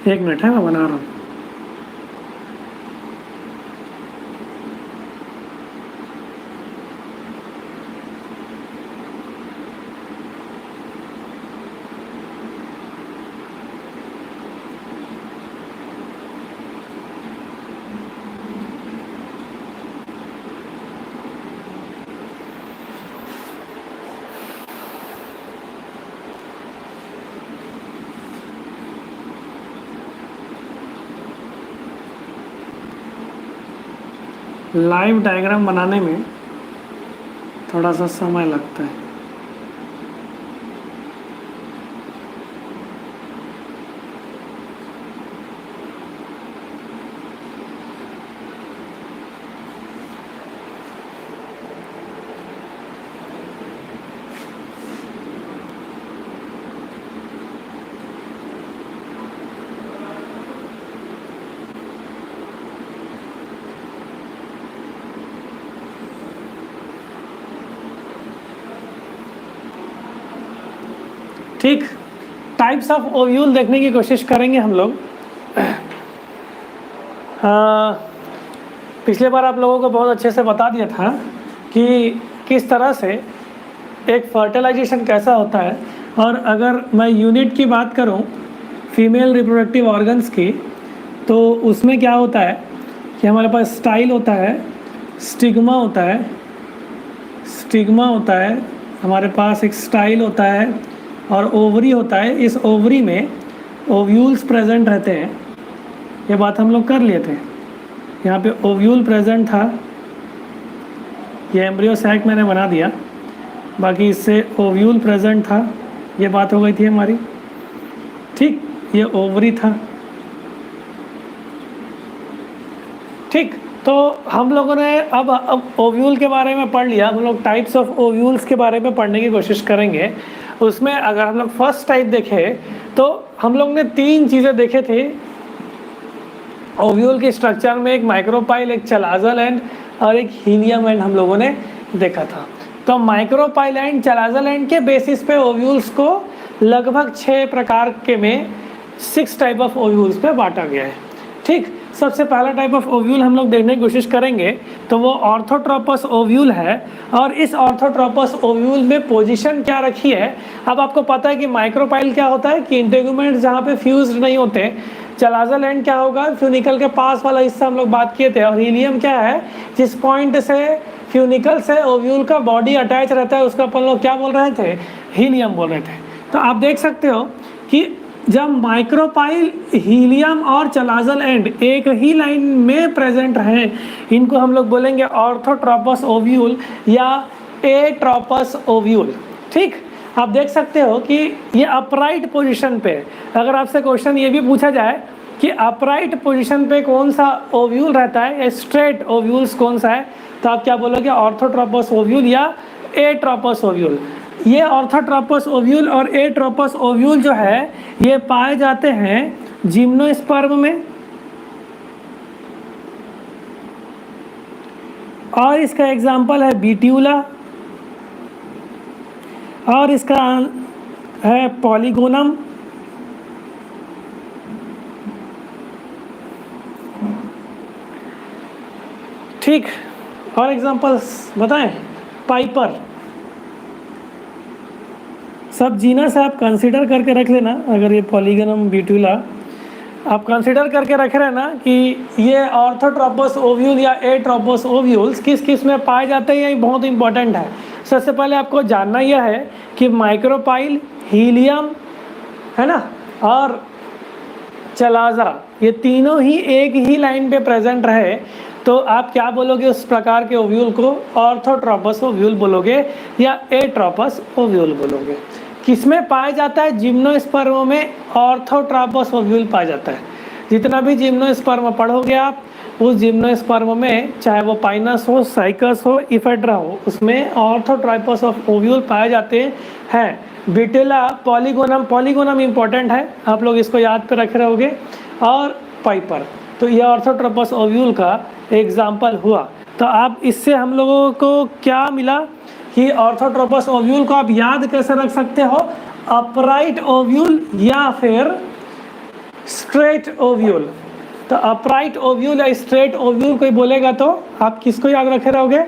एक मिनट है, मैं बना रहा हूँ। लाइव डायग्राम बनाने में थोड़ा सा समय लगता है। ठीक, टाइप्स ऑफ ओव्यूल देखने की कोशिश करेंगे हम लोग। पिछले बार आप लोगों को बहुत अच्छे से बता दिया था कि किस तरह से एक फर्टिलाइजेशन कैसा होता है। और अगर मैं यूनिट की बात करूं फीमेल रिप्रोडक्टिव ऑर्गन्स की, तो उसमें क्या होता है कि हमारे पास स्टाइल होता है, स्टिग्मा होता है, हमारे पास एक स्टाइल होता है और ओवरी होता है। इस ओवरी में ओव्यूल्स प्रेजेंट रहते हैं, ये बात हम लोग कर लिए थे। यहाँ पे ओव्यूल प्रेजेंट था, ये एम्ब्रियो सैक मैंने बना दिया, बाकी इससे ओव्यूल प्रेजेंट था, ये बात हो गई थी हमारी। ठीक, ये ओवरी था। ठीक, तो हम लोगों ने अब ओव्यूल के बारे में पढ़ लिया। हम लोग टाइप्स ऑफ ओव्यूल्स के बारे में पढ़ने की कोशिश करेंगे। उसमें अगर हम लोग फर्स्ट टाइप देखें तो हम लोग ने 3 चीज़ें देखे थे ओव्यूल के स्ट्रक्चर में। एक माइक्रोपाइल, एक चलाजल एंड और एक हीलियम एंड हम लोगों ने देखा था। तो माइक्रोपाइल एंड चलाजल एंड के बेसिस पे ओव्यूल्स को लगभग 6 प्रकार के में 6 टाइप ऑफ ओव्यूल्स पे बांटा गया है। ठीक, सबसे पहला टाइप ऑफ ओव्यूल हम लोग देखने की कोशिश करेंगे तो वो ऑर्थोट्रोपस ओव्यूल है। और इस ऑर्थोट्रोपस ओव्यूल में पोजीशन क्या रखी है। अब आपको पता है कि माइक्रोपाइल क्या होता है कि इंटेगुमेंट्स जहाँ पे फ्यूज्ड नहीं होते। चलाजल एंड क्या होगा, फ्यूनिकल के पास वाला हिस्सा हम लोग बात किए थे। और हीलियम क्या है, जिस पॉइंट से फ्यूनिकल से ओव्यूल का बॉडी अटैच रहता है उसका अपन लोग क्या बोल रहे थे, हीलियम बोल रहे थे। तो आप देख सकते हो कि जब माइक्रोपाइल, हीलियम और चलाजल एंड एक ही लाइन में प्रेजेंट हैं, इनको हम लोग बोलेंगे ऑर्थोट्रोपस ओव्यूल या एट्रोपस ओव्यूल। ठीक, आप देख सकते हो कि ये अपराइट पोजीशन पे, अगर आपसे क्वेश्चन ये भी पूछा जाए कि अपराइट पोजीशन पे कौन सा ओव्यूल रहता है या स्ट्रेट ओव्यूल्स कौन सा है, तो आप क्या बोलोगे, ऑर्थोट्रोपस ओव्यूल या एट्रोपस ओव्यूल। ये ऑर्थोट्रोपस ओव्यूल और एट्रोपस ओव्यूल जो है ये पाए जाते हैं जिम्नोस्पर्म में। और इसका एग्जाम्पल है बीट्यूला और इसका है पॉलीगोनम। ठीक, और एग्जाम्पल्स बताएं, पाइपर। सब जीनस आप कंसीडर करके रख लेना। अगर ये पॉलीगोनम, बीट्यूला आप कंसीडर करके रख रहे हैं ना कि ये ऑर्थोट्रोपस ओव्यूल या एट्रोपस ओव्यूल्स किस किस में पाए जाते हैं, ये बहुत इंपॉर्टेंट है। सबसे पहले आपको जानना यह है कि माइक्रोपाइल, हीलियम है ना, और चलाजा, ये तीनों ही एक ही लाइन पे प्रेजेंट रहे तो आप क्या बोलोगे, उस प्रकार के ओव्यूल को ऑर्थोट्रोपस ओव्यूल बोलोगे या एट्रोपस ओव्यूल बोलोगे। किसमें पाया जाता है, जिम्नोस्पर्म में ऑर्थोट्रोपस ओव्यूल पाया जाता है। जितना भी जिम्नोस्पर्म पढ़ोगे आप, उस जिम्नोस्पर्म में चाहे वो पाइनस हो, साइकस हो, इफेड्रा हो, उसमें ऑर्थोट्रोपस ऑफ ओव्यूल पाए जाते हैं। बीट्यूला, पॉलीगोनम इंपॉर्टेंट है, आप लोग इसको याद पे रखे रहोगे, और पाइपर। तो ये ऑर्थोट्रोपस ओव्यूल का एग्जाम्पल हुआ। तो आप इससे हम लोगों को क्या मिला कि ऑर्थोट्रोपस ओव्यूल को आप याद कैसे रख सकते हो, अपराइट ओव्यूल या फिर स्ट्रेट ओव्यूल। तो अपराइट ओव्यूल या स्ट्रेट ओव्यूल कोई बोलेगा तो आप किसको याद रखे रहोगे?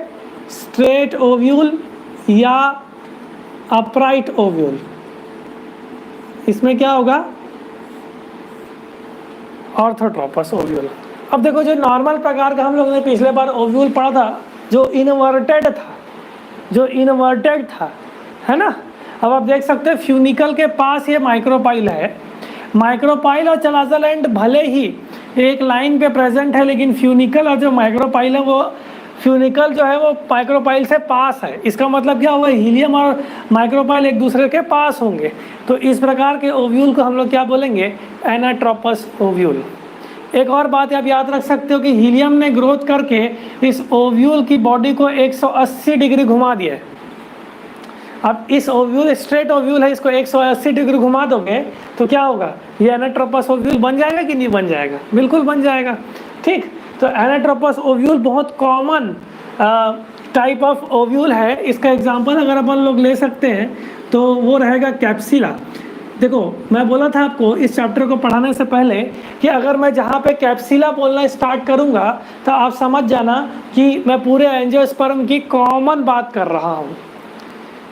स्ट्रेट ओव्यूल या अपराइट ओव्यूल। इसमें क्या होगा? Orthotropous ovule. अब देखो, जो नॉर्मल प्रकार का हम लोगों ने पिछले बार ओव्यूल पढ़ा था, जो इनवर्टेड था, है ना। अब आप देख सकते हैं फ्यूनिकल के पास ये माइक्रोपाइल है। माइक्रोपाइल और चलाज़ल एंड भले ही एक लाइन पे प्रेजेंट है, लेकिन फ्यूनिकल और जो माइक्रोपाइल है वो फ्यूनिकल जो है वो माइक्रोपाइल से पास है। इसका मतलब क्या हुआ? हीलियम और माइक्रोपाइल एक दूसरे के पास होंगे। तो इस प्रकार के ओव्यूल को हम लोग क्या बोलेंगे? Anatropous ovule. एक और बात आप याद रख सकते हो कि हीलियम ने ग्रोथ करके इस ओव्यूल की बॉडी को 180 डिग्री घुमा दिया है। अब इस ओव्यूल स्ट्रेट ओव्यूल है, इसको 180 डिग्री घुमा दोगे तो क्या होगा? ये एनाट्रोपस ओव्यूल बन जाएगा कि नहीं बन जाएगा? बिल्कुल बन जाएगा। ठीक, तो एनाट्रोपस ओव्यूल बहुत कॉमन टाइप ऑफ ओव्यूल है। इसका एग्जांपल अगर अपन लोग ले सकते हैं तो वो रहेगा कैप्सिला। देखो, मैं बोला था आपको इस चैप्टर को पढ़ाने से पहले कि अगर मैं जहाँ पे कैप्सिला बोलना स्टार्ट करूँगा तो आप समझ जाना कि मैं पूरे एंजियोस्पर्म की कॉमन बात कर रहा हूँ,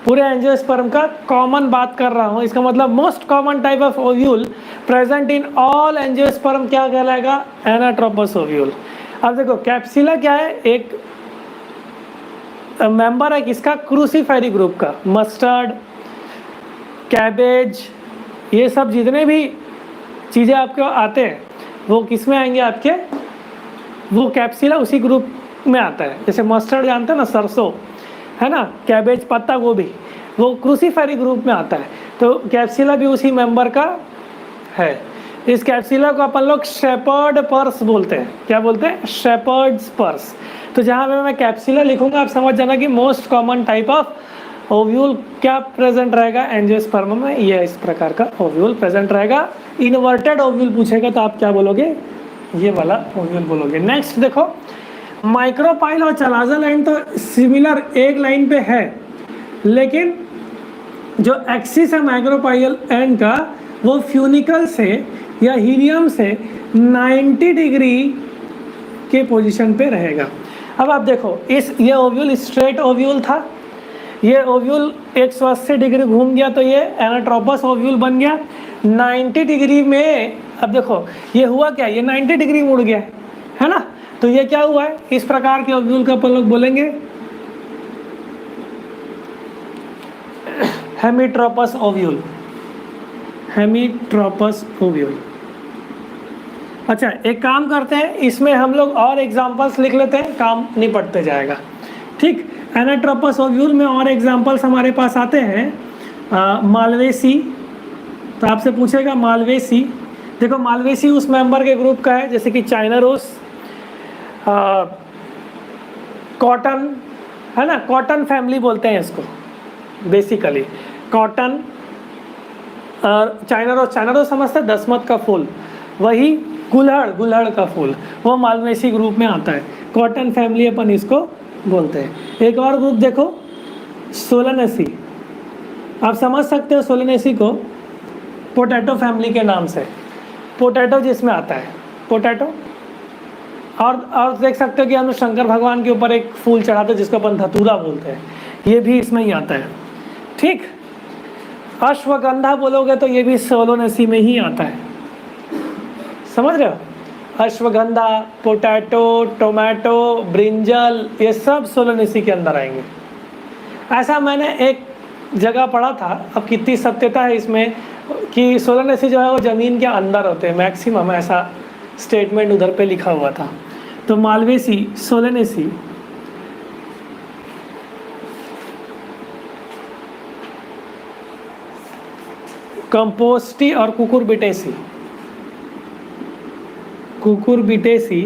पूरे एंजियोस्पर्म का कॉमन बात कर रहा हूँ। इसका मतलब most common type of ovule present in all angiosperm क्या कहलाएगा? Anatropous ovule. अब देखो, कैप्सिला क्या है? एक मेंबर है किसका? क्रूसीफेरी ग्रुप का। मस्टर्ड, कैबेज, ये सब जितने भी चीज़ें आपके आते हैं वो किस में आएंगे आपके? वो कैप्सिला उसी ग्रुप में आता है। जैसे मस्टर्ड जानते हैं ना, सरसों, है ना, कैबेज पत्ता गोभी, वो क्रूसीफेरी ग्रुप में आता है। तो कैप्सिला भी उसी मेंबर का है। इस कैप्सिला को अपन लोग शेपर्ड पर्स बोलते हैं। क्या बोलते हैं? Shepherds purse. तो जहाँ पे मैं कैप्सिला लिखूंगा आप समझ जाना कि most common type of ovule क्या प्रेजेंट रहेगा एंजियोस्पर्म में? ये इस प्रकार का ओव्यूल प्रेजेंट रहेगा। इन्वर्टेड ओव्यूल पूछेगा तो आप क्या बोलोगे? ये वाला ओव्यूल बोलोगे। नेक्स्ट देखो, माइक्रोपाइल और चलाज़ल एंड तो सिमिलर एक लाइन पे है, लेकिन जो एक्सिस है माइक्रोपाइल एंड का वो फ्यूनिकल से या हीलियम से 90 डिग्री के पोजीशन पे रहेगा। अब आप देखो, ये ओव्यूल स्ट्रेट ओव्यूल था, ये ओव्यूल 180 डिग्री घूम गया तो ये एनाट्रोपस ओव्यूल बन गया। 90 डिग्री में अब देखो ये हुआ क्या? ये 90 डिग्री मुड़ गया, है ना। तो ये क्या हुआ है? इस प्रकार के ओव्यूल का अपन लोग बोलेंगे हेमीट्रोपस ओव्यूल। हेमीट्रोपस ओव्यूल। अच्छा, एक काम करते हैं, इसमें हम लोग और एग्जांपल्स लिख लेते हैं, काम निपटते जाएगा। ठीक, एनाट्रोपस ओव्यूल में और एग्जांपल्स हमारे पास आते हैं। मालवेसी, तो आपसे पूछेगा मालवेसी। देखो, मालवेसी उस मेंबर के ग्रुप का है जैसे कि चाइनारोस, कॉटन, है ना, कॉटन फैमिली बोलते हैं इसको बेसिकली। कॉटन और चाइनारोस समझते हैं, दसमत का फूल, वही गुलहड़ का फूल, वो मालवेसी ग्रुप में आता है। कॉटन फैमिली अपन इसको बोलते हैं। एक और ग्रुप देखो, सोलेनेसी। आप समझ सकते हो सोलेनेसी को पोटैटो फैमिली के नाम से, पोटैटो जिसमें आता है, पोटैटो। और देख सकते हो कि हम शंकर भगवान के ऊपर एक फूल चढ़ाते हैं जिसको अपन धतूरा बोलते हैं, ये भी इसमें ही आता है। ठीक, अश्वगंधा बोलोगे तो ये भी सोलेनेसी में ही आता है, समझ रहे हो। अश्वगंधा, पोटैटो, टोमेटो, ब्रिंजल, ये सब सोलेनेसी के अंदर आएंगे। ऐसा मैंने एक जगह पढ़ा था, अब कितनी सत्यता है इसमें, कि सोलेनेसी जो है वो ज़मीन के अंदर होते हैं मैक्सिमम, ऐसा स्टेटमेंट उधर पे लिखा हुआ था। तो मालवेसी, सोलेनेसी, कंपोस्टी और कुकुरबिटेसी। कुकुरबिटेसी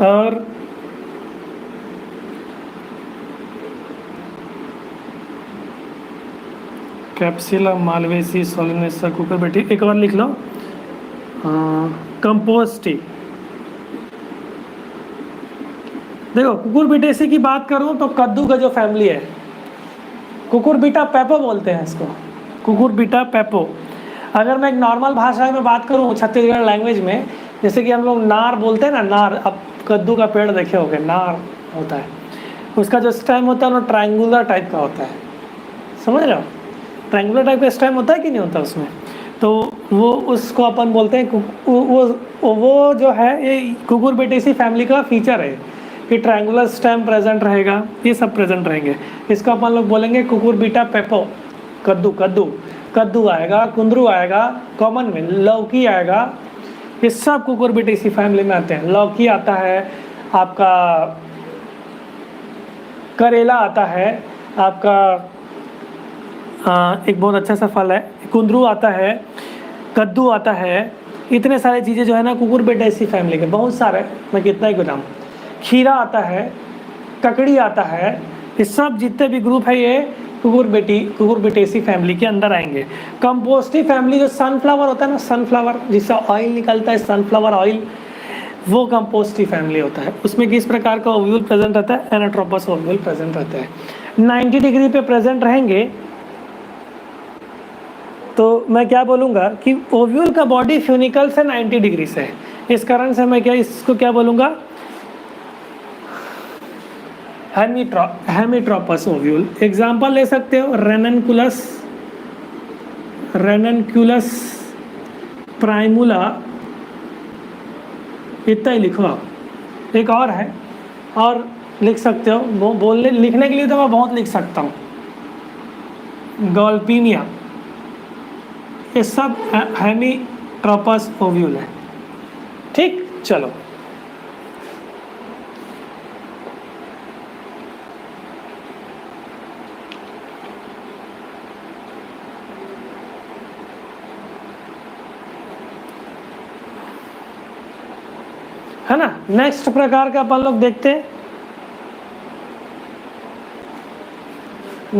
और कैप्सिला, मालवेसी, सोलेनेसी, कुकुरबिटेसी। एक बार लिख लो, कंपोस्टी। देखो, कुकुरबिटेसी की बात करूं तो कद्दू का जो फैमिली है, कुकुरबिटा पेपो बोलते हैं इसको, कुकुरबिटा पेपो। अगर मैं एक नॉर्मल भाषा में बात करूँ छत्तीसगढ़ लैंग्वेज में, जैसे कि हम लोग नार बोलते हैं ना, नार, अब कद्दू का पेड़ देखे होंगे, नार होता है, उसका जो स्टेम होता है वो ट्रायंगुलर टाइप का होता है, समझ रहे हो, ट्रायंगुलर टाइप का स्टेम होता है कि नहीं होता उसमें, तो वो उसको अपन बोलते हैं वो जो है ये कुकुरबिटेसी फैमिली का फीचर है कि ट्रायंगुलर स्टेम प्रेजेंट रहेगा, ये सब प्रेजेंट रहेंगे। इसको अपन लोग बोलेंगे कुकुरबिटा पेपो, कद्दू कद्दू कद्दू आएगा, कुंदरू आएगा, कॉमन में लौकी आएगा, ये सब कुकुरबिटेसी फैमिली में आते हैं। लौकी आता है, आपका करेला आता है, आपका एक बहुत अच्छा सा फल है कुंदरू आता है, कद्दू आता है, इतने सारे चीज़ें जो है ना कुकुरबिटेसी फैमिली के, बहुत सारे, मैं कितना ही बताऊँ। खीरा आता है, ककड़ी आता है, ये सब जितने भी ग्रुप है ये कुकुरबिटेसी फैमिली के अंदर आएंगे। कंपोस्टी फैमिली जो सनफ्लावर होता है ना, सनफ्लावर जिससे ऑयल निकलता है, सनफ्लावर ऑयल, वो कंपोस्टी फैमिली होता है। उसमें किस प्रकार का ओव्यूल प्रेजेंट रहता है, एनाट्रोपस ओव्यूल प्रेजेंट रहता है। 90 डिग्री पे प्रेजेंट रहेंगे, तो मैं क्या बोलूँगा कि ओव्यूल का बॉडी फ्यूनिकल से 90 डिग्री से है, इस कारण से मैं इसको क्या बोलूँगा, हेमीट्रोपस ओव्यूल। एग्जाम्पल ले सकते हो, रेननक्यूलस प्राइमुला, इतना ही लिखो आप। एक और है, और लिख सकते हो, वो बोलने लिखने के लिए तो मैं बहुत लिख सकता हूँ, गोल्पिनिया, ये सब हेमीट्रोपस ओव्यूल है। ठीक, चलो है ना। नेक्स्ट प्रकार का अपन लोग देखते हैं,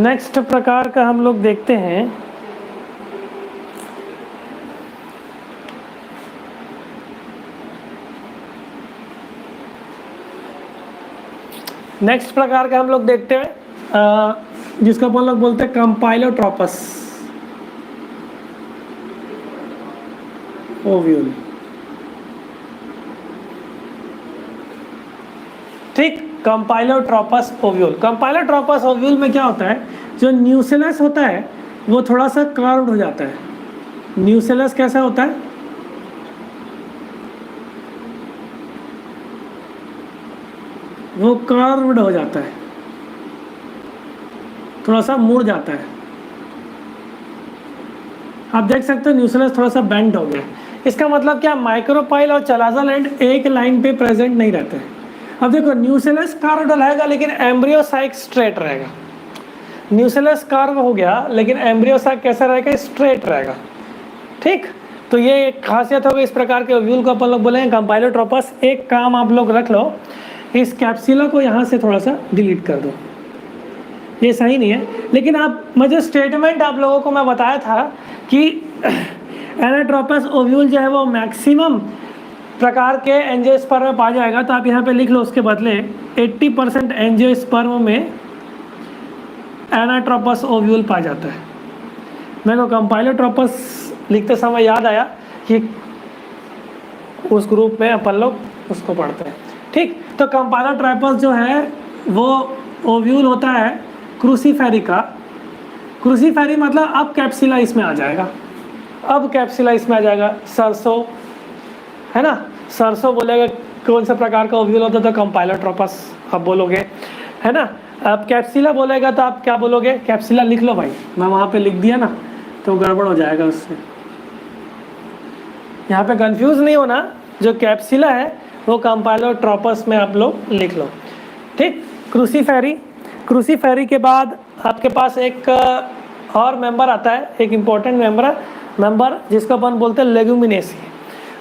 नेक्स्ट प्रकार का हम लोग देखते हैं जिसको अपन लोग बोलते हैं कंपाइलोट्रोपस ओव्यूल। ठीक, कंपाइलोट्रोपस ओव्यूल। कंपाइलोट्रोपस ओव्यूल में क्या होता है, जो न्यूसेलस होता है वो थोड़ा सा कर्व्ड हो जाता है। न्यूसेलस कैसा होता है, वो कर्व्ड हो जाता है, थोड़ा सा मुड़ जाता है। आप देख सकते हो न्यूसेलस थोड़ा सा बेंड हो गया। इसका मतलब क्या, माइक्रोपाइल और चलाज़ल एंड एक लाइन पे प्रेजेंट नहीं रहते हैं। अब देखो न्यूसेलस कर्व्ड रहेगा लेकिन एम्ब्रियोसाइक स्ट्रेट रहेगा। न्यूसेलस कर्व हो गया लेकिन एम्ब्रियोसाइक कैसा रहेगा, स्ट्रेट रहेगा। ठीक, तो ये एक खासियत होगी इस प्रकार के ओव्यूल को अपन लोग बोलेंगे कंपाइलोट्रोपस। एक काम आप लोग रख लो, इस कैप्सूला को यहाँ से थोड़ा सा डिलीट कर दो, ये सही नहीं है। लेकिन मैं जो स्टेटमेंट आप लोगों को मैं बताया था कि एनाट्रोपस ओव्यूल जो है वो मैक्सिमम प्रकार के एंजियोस्पर्म में पाया जाएगा, तो आप यहाँ पे लिख लो उसके बदले 80% एंजियोस्पर्म में एनाट्रोपस ओव्यूल पाया जाता है। मेरे को कंपाइलोट्रोपस लिखते समय याद आया कि उस ग्रुप में अपन लोग उसको पढ़ते हैं। ठीक, तो कंपाइलोट्रोपस जो है वो ओव्यूल होता है क्रूसीफेरी का। क्रूसीफेरी मतलब अब कैप्सिला इसमें आ जाएगा, अब कैप्सिला इसमें आ जाएगा। सरसों है ना, सरसों बोलेगा कौन सा प्रकार का ओव्यूल होता है, तो कंपाइलोट्रोपस आप बोलोगे, है ना। अब कैप्सिला बोलेगा तो आप क्या बोलोगे, कैप्सिला लिख लो भाई, मैं वहाँ पे लिख दिया ना तो गड़बड़ हो जाएगा उससे। यहाँ पे कंफ्यूज नहीं होना, जो कैप्सिला है वो कंपाइलोट्रोपस में आप लोग लिख लो। ठीक, क्रूसीफेरी। क्रूसीफेरी के बाद आपके पास एक और मेंबर आता है, एक इम्पोर्टेंट मेंबर जिसको अपन बोलते हैं लेगुमिनेसी।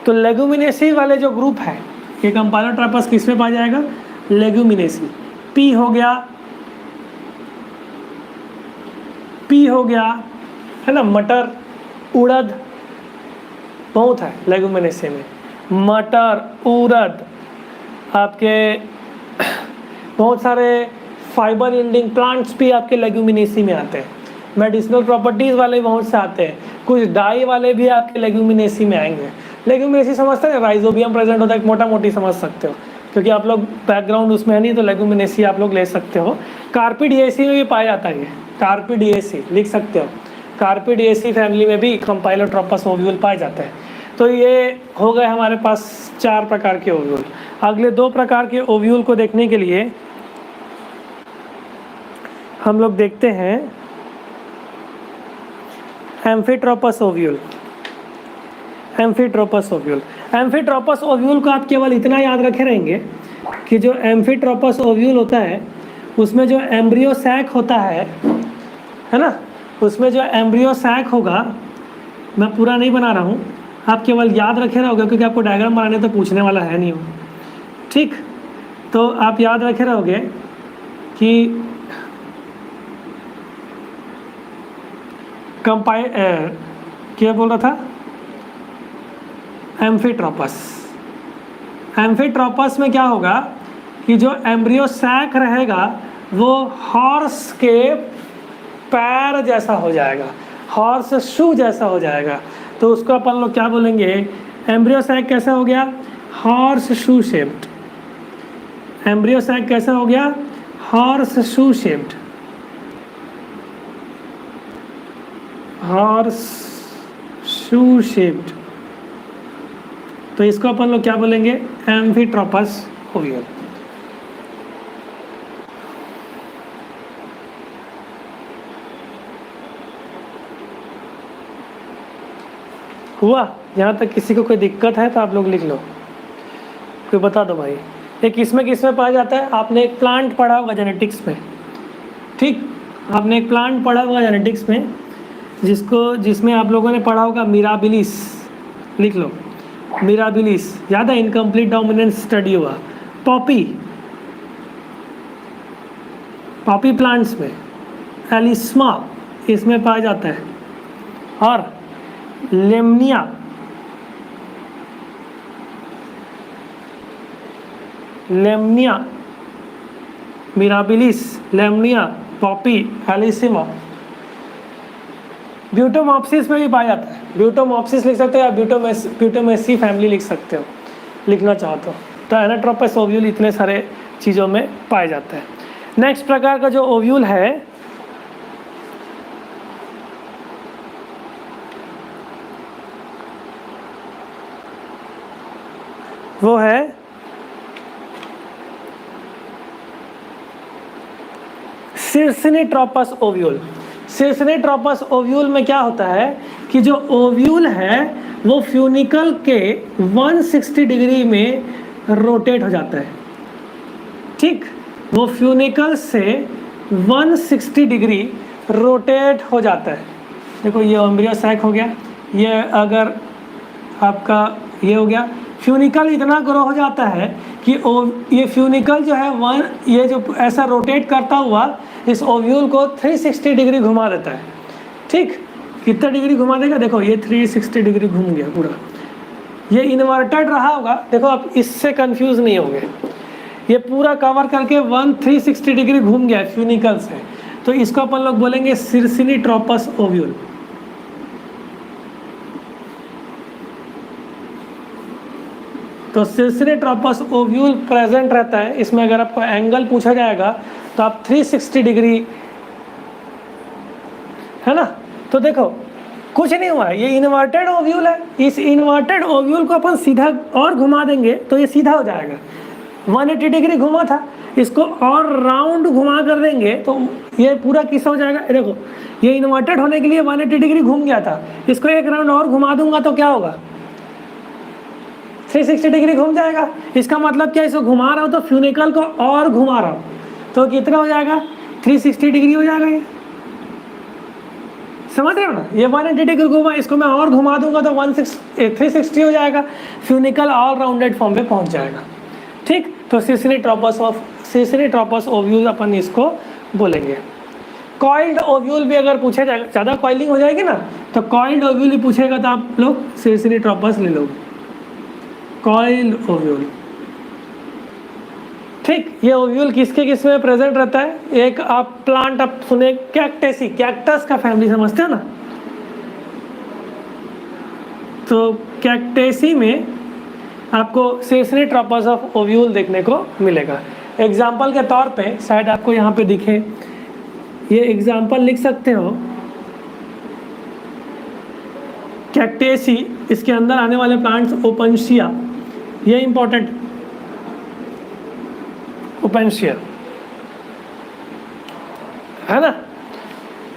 तो लेगुमिनेसी वाले जो ग्रुप है, ये कंपाइलोट्रोपस किस में पाया जाएगा, लेगुमिनेसी। पी हो गया है ना, मटर, उड़द बहुत है लेगुमिनेसी में, मटर, उड़द, आपके बहुत सारे फाइबर यील्डिंग प्लांट्स भी आपके लेगुमिनेसी में आते हैं। मेडिसिनल प्रॉपर्टीज़ वाले बहुत से आते हैं, कुछ डाई वाले भी आपके लेग्यूमिनेसी में आएंगे। लेग्यूमिनेसी समझते हैं, राइजोबियम प्रेजेंट होता है, मोटा मोटी समझ सकते हो, क्योंकि आप लोग बैकग्राउंड उसमें है नहीं, तो लेग्यूमिनेसी आप लोग ले सकते हो। कार्पिडिएसी में भी पाया जाता है, ये कार्पिडिएसी लिख सकते हो, कार्पिडिएसी फैमिली में भी कंपाइलोट्रोपस ओव्यूल पाए जाते हैं। तो ये हो गए हमारे पास 4 प्रकार के ओव्यूल। अगले 2 प्रकार के ओव्यूल को देखने के लिए हम लोग देखते हैं एम्फीट्रोपस ओव्यूल। एम्फीट्रोपस ओव्यूल, एम्फीट्रोपस ओव्यूल को आप केवल इतना याद रखे रहेंगे कि जो एम्फीट्रोपस ओव्यूल होता है उसमें जो एम्ब्रियो सैक होता है ना, उसमें जो एम्ब्रियो सैक होगा, मैं पूरा नहीं बना रहा हूँ, आप केवल याद रखे रहोगे, क्योंकि आपको डायग्राम बनाने तो पूछने वाला है नहीं हो, ठीक। तो आप याद रखे रहोगे कि क्या बोल रहा था, एम्फीट्रोपस। एम्फीट्रोपस में क्या होगा कि जो एम्ब्रियो सैक रहेगा वो हॉर्स के पैर जैसा हो जाएगा, हॉर्स शू जैसा हो जाएगा। तो उसको अपन लोग क्या बोलेंगे, एम्ब्रियो सैक कैसा हो गया, horseshoe shaped. Embryo sac कैसा हो गया, horseshoe shaped, horseshoe shaped. तो इसको अपन लोग क्या बोलेंगे, एम्फीट्रोपस ओव्यूल। हुआ? यहाँ तक किसी को कोई दिक्कत है तो आप लोग लिख लो, कोई बता दो भाई। ये किसमें पाया जाता है? आपने एक प्लांट पढ़ा होगा जेनेटिक्स में, ठीक, आपने एक प्लांट पढ़ा होगा जेनेटिक्स में, जिसमें आप लोगों ने पढ़ा होगा मिराबिलिस, लिख लो मिराबिलिस, याद है? इनकम्प्लीट डोमिनेंस स्टडी हुआ। पॉपी प्लांट्स में एलिस्मा इसमें पाया जाता है, और लेमनिया मिराबिलिस, लेमनिया, पॉपी, एलिसिमा। ब्यूटोमॉप्सिस में भी पाया जाता है, ब्यूटोमॉप्सिस लिख सकते हो या ब्यूटोमेसी फैमिली लिख सकते हो, लिखना चाहो तो एनाट्रोपस ओव्यूल इतने सारे चीज़ों में पाया जाता है। नेक्स्ट प्रकार का जो ओव्यूल है वो है सिरसिनीट्रोपस ओव्यूल। सिरसिनीट्रोपस ओव्यूल में क्या होता है कि जो ओव्यूल है वो फ्यूनिकल के 160 डिग्री में रोटेट हो जाता है, ठीक, वो फ्यूनिकल से 160 डिग्री रोटेट हो जाता है। देखो ये एम्ब्रियो सैक हो गया, ये अगर आपका ये हो गया, फ्यूनिकल इतना ग्रो हो जाता है कि ये फ्यूनिकल जो है ये जो ऐसा रोटेट करता हुआ इस ओव्यूल को 360 डिग्री घुमा देता है, ठीक। कितना डिग्री घुमा देगा? देखो ये 360 डिग्री घूम गया पूरा, ये इन्वर्टेड रहा होगा, देखो आप इससे कंफ्यूज नहीं होंगे, ये पूरा कवर करके 360 डिग्री घूम गया फ्यूनिकल से, तो इसको अपन लोग बोलेंगे सिरसिनीट्रोपस ओव्यूल। तो सिरसिनीट्रोपस ओव्यूल प्रेजेंट रहता है इसमें। अगर आपको एंगल पूछा जाएगा तो आप 360 डिग्री, है ना। तो देखो कुछ नहीं हुआ है, ये इन्वर्टेड ओव्यूल है, इस इन्वर्टेड ओव्यूल को अपन सीधा और घुमा देंगे तो ये सीधा हो जाएगा। 180 डिग्री घुमा था, इसको और राउंड घुमा कर देंगे तो ये पूरा किस हो जाएगा। देखो ये इन्वर्टेड होने के लिए 180 डिग्री घूम गया था, इसको एक राउंड और घुमा दूंगा तो क्या होगा, 360 डिग्री घूम जाएगा। इसका मतलब क्या, इसको घुमा रहा हूँ तो फ्यूनिकल को और घुमा रहा हूँ तो कितना हो जाएगा, 360 डिग्री हो जाएगा। ये समझ रहे हो ना, ये 180 डिग्री घुमा, इसको मैं और घुमा दूंगा तो 360 हो जाएगा, फ्यूनिकल ऑल राउंडेड फॉर्म पे पहुंच जाएगा, ठीक। तो सिरसिनीट्रोपस ओव्यूल अपन इसको बोलेंगे। कॉइल्ड ओव्यूल भी अगर पूछे जाएगा, ज़्यादा कॉइलिंग हो जाएगी ना तो कॉइल्ड ओव्यूल ही पूछेगा तो आप लोग सिरसिनीट्रोपस ले लोगे। कॉइल्ड ओव्यूल, ठीक, ये ओव्यूल किसके किस में प्रेजेंट रहता है? एक आप प्लांट आप सुने कैक्टेसी, कैक्टस का फैमिली समझते हो ना, तो कैक्टेसी में आपको सेसरी ट्रोपस ऑफ ओव्यूल देखने को मिलेगा। एग्जाम्पल के तौर पे शायद आपको यहाँ पे दिखे, ये एग्जाम्पल लिख सकते हो, कैक्टेसी, इसके अंदर आने वाले प्लांट्स ओपनशिया, ये इंपॉर्टेंट, ओपनशिया है ना।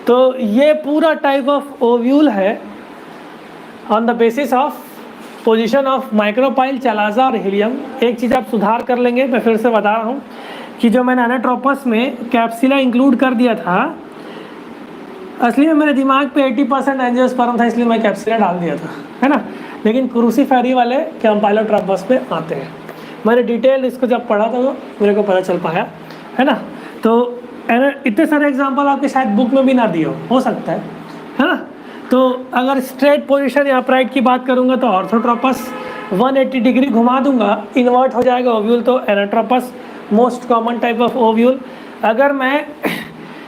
तो ये पूरा टाइप ऑफ ओव्यूल है on the basis of position of micropyle, chalaza और हीलियम। एक चीज़ आप सुधार कर लेंगे, मैं फिर से बता रहा हूँ कि जो मैंने एनाट्रोपस में कैप्सिला इंक्लूड कर दिया था, असली में मेरे दिमाग पे 80% एंजियोस्पर्म था, इसलिए मैं कैप्सिला डाल दिया था, है ना। लेकिन क्रूसीफेरी वाले कैम्पाइलोट्रोपस पे आते हैं। मैंने डिटेल इसको जब पढ़ा तो मेरे को पता चल पाया, है ना। तो इतने सारे एग्जांपल आपके शायद बुक में भी ना दिए हो सकता है ना। तो अगर स्ट्रेट पोजीशन या अपराइट की बात करूँगा तो ऑर्थोट्रोपस, 180 डिग्री घुमा दूंगा इन्वर्ट हो जाएगा ओव्यूल, तो anatropous most common type of ovule. अगर मैं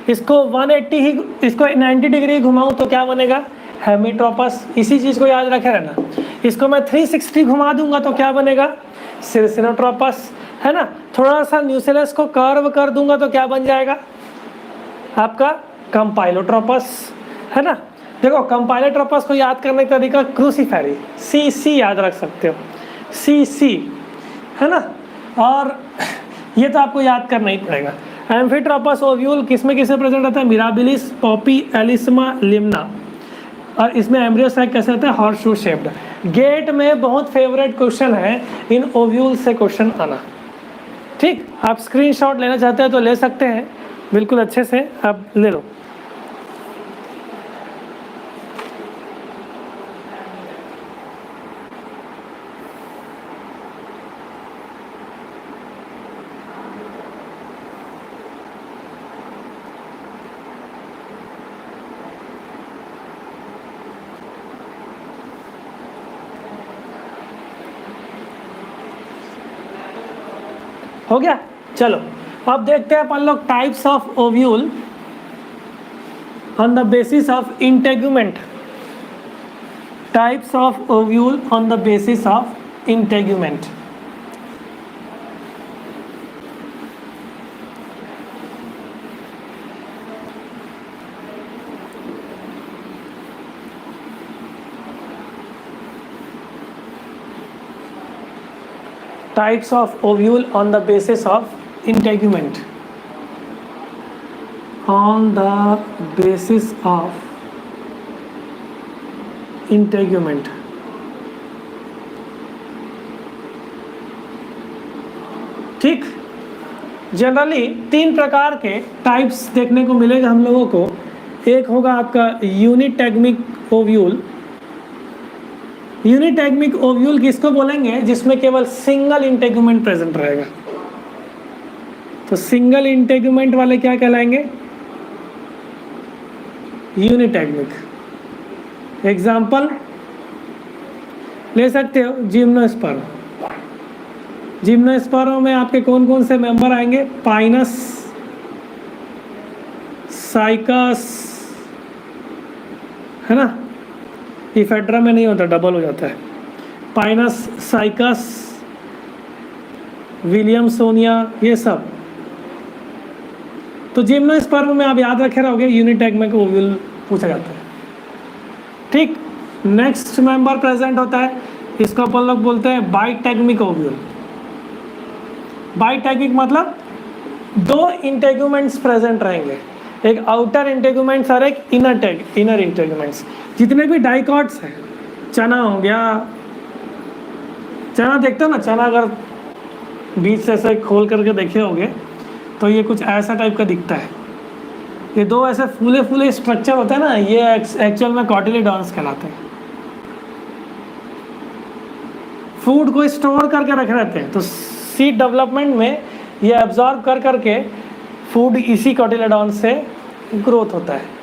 इसको 180 ही, इसको 90 डिग्री घुमाऊँ तो क्या बनेगा? हेमिट्रोपस। इसी चीज़ को याद रखे रहना। इसको मैं 360 घुमा दूंगा तो क्या बनेगा? सिरसिनोट्रोपस, है ना। थोड़ा सा न्यूसेलस को कर्व कर दूंगा तो क्या बन जाएगा आपका? कंपाइलोट्रोपस, है ना। देखो कंपाइलोट्रोपस को याद करने का तरीका क्रूसीफेरी, सी याद रख सकते हो, सी, है ना। और ये तो आपको याद करना ही पड़ेगा। एम्फीट्रोपस ओव्यूल किसमें किसमें प्रेजेंट रहता है? Mirabilis, poppy, Alisma, Lemna. और इसमें एम्ब्रियो सैक कैसे रहता है? Horse shoe shaped. गेट में बहुत फेवरेट क्वेश्चन है इन ओव्यूल से क्वेश्चन आना। ठीक, आप स्क्रीनशॉट लेना चाहते हैं तो ले सकते हैं, बिल्कुल अच्छे से आप ले लो। हो गया, चलो अब देखते हैं अपन लोग types of ovule on the basis of integument. Types of ovule on the basis of integument. Types of ovule on the basis of integument. On the basis of integument. ठीक, जनरली 3 प्रकार के टाइप्स देखने को मिलेगा हम लोगों को। एक होगा आपका यूनिटैग्मिक ओव्यूल। यूनिटैग्मिक ओव्यूल किसको बोलेंगे? जिसमें केवल सिंगल इंटेगुमेंट प्रेजेंट रहेगा। तो सिंगल इंटेगुमेंट वाले क्या कहलाएंगे? यूनिटैग्मिक। एग्जाम्पल ले सकते हो, जिम्नोस्पर्म। जिम्नोस्पर्म में आपके कौन कौन से मेंबर आएंगे? पाइनस, साइकस, है ना। इफेड्रा में नहीं होता, डबल हो जाता है। पाइनस, साइकस, विलियमसोनिया, ये सब। तो जिम्नोस्पर्म में आप याद रखे रहोगे यूनिटैग्मिक ओव्यूल पूछा जाता है। ठीक, नेक्स्ट मेंबर प्रेजेंट होता है, इसको अपन लोग बोलते हैं बाइटैग्मिक ओव्यूल। बाइटैग्मिक मतलब 2 इंटेगुमेंट्स प्रेजेंट रहेंगे, एक आउटर इंटेगुमेंट्स और एक इनर इंटेगुमेंट्स। जितने भी डाइकॉट्स हैं, चना हो गया, चना देखते हो ना, चना अगर बीच से ऐसे खोल करके देखे होगे तो ये कुछ ऐसा टाइप का दिखता है। ये 2 ऐसे फूले फूले स्ट्रक्चर होते हैं ना, ये एक्चुअल में कॉटिलीडॉन्स कहलाते हैं। फूड को स्टोर करके रखे रहते हैं, तो सीड डेवलपमेंट में ये एब्जॉर्ब कर करके फूड इसी कॉटिलीडॉन से ग्रोथ होता है।